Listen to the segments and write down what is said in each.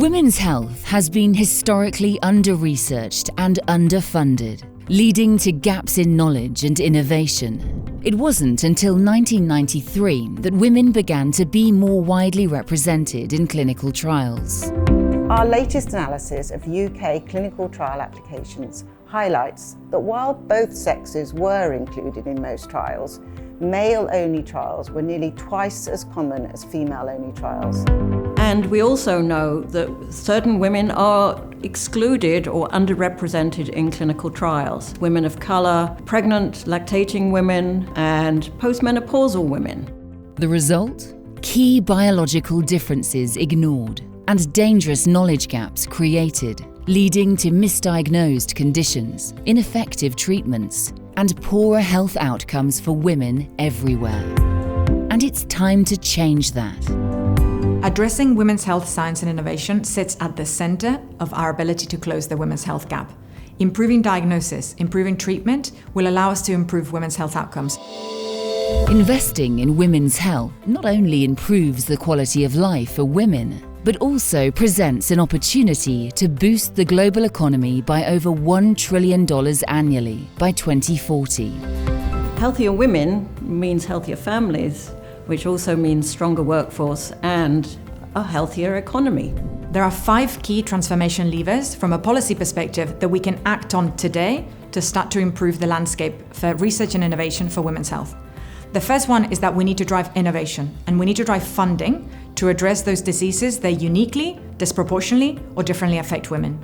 Women's health has been historically under-researched and underfunded, leading to gaps in knowledge and innovation. It wasn't until 1993 that women began to be more widely represented in clinical trials. Our latest analysis of UK clinical trial applications highlights that while both sexes were included in most trials, male-only trials were nearly twice as common as female-only trials. And we also know that certain women are excluded or underrepresented in clinical trials. Women of colour, pregnant, lactating women, and postmenopausal women. The result? Key biological differences ignored and dangerous knowledge gaps created, leading to misdiagnosed conditions, ineffective treatments, and poorer health outcomes for women everywhere. And it's time to change that. Addressing women's health science and innovation sits at the center of our ability to close the women's health gap. Improving diagnosis, improving treatment will allow us to improve women's health outcomes. Investing in women's health not only improves the quality of life for women, but also presents an opportunity to boost the global economy by over $1 trillion annually by 2040. Healthier women means healthier families, which also means stronger workforce and a healthier economy. There are 5 key transformation levers from a policy perspective that we can act on today to start to improve the landscape for research and innovation for women's health. The first one is that we need to drive innovation, and we need to drive funding to address those diseases that uniquely, disproportionately, or differently affect women.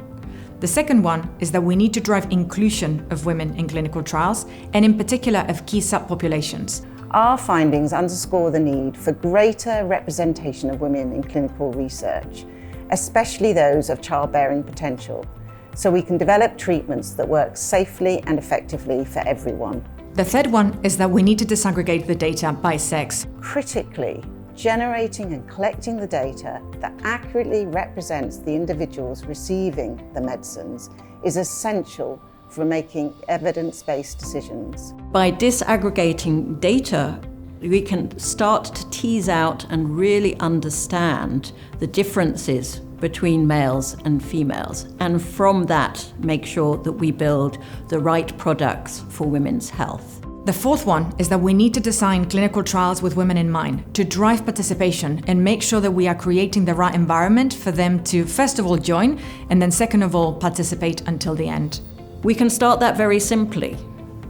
The second one is that we need to drive inclusion of women in clinical trials, and in particular of key subpopulations. Our findings underscore the need for greater representation of women in clinical research, especially those of childbearing potential, so we can develop treatments that work safely and effectively for everyone. The third one is that we need to disaggregate the data by sex. Critically, generating and collecting the data that accurately represents the individuals receiving the medicines is essential for making evidence-based decisions. By disaggregating data, we can start to tease out and really understand the differences between males and females, and from that make sure that we build the right products for women's health. The fourth one is that we need to design clinical trials with women in mind to drive participation and make sure that we are creating the right environment for them to, first of all, join, and then second of all, participate until the end. We can start that very simply.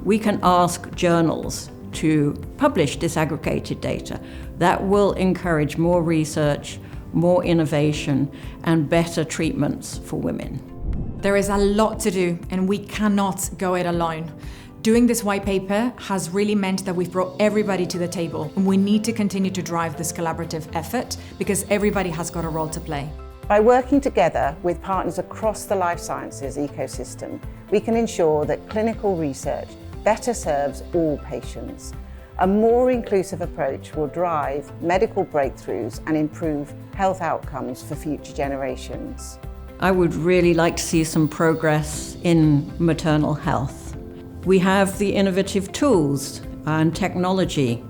We can ask journals to publish disaggregated data. That will encourage more research, more innovation, and better treatments for women. There is a lot to do, and we cannot go it alone. Doing this white paper has really meant that we've brought everybody to the table, and we need to continue to drive this collaborative effort because everybody has got a role to play. By working together with partners across the life sciences ecosystem, we can ensure that clinical research better serves all patients. A more inclusive approach will drive medical breakthroughs and improve health outcomes for future generations. I would really like to see some progress in maternal health. We have the innovative tools and technology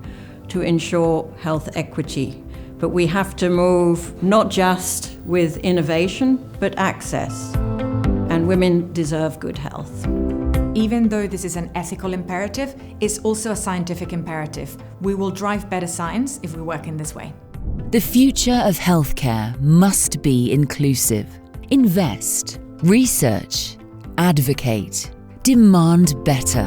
to ensure health equity, but we have to move not just with innovation, but access. And women deserve good health. Even though this is an ethical imperative, it's also a scientific imperative. We will drive better science if we work in this way. The future of healthcare must be inclusive. Invest, research, advocate, demand better.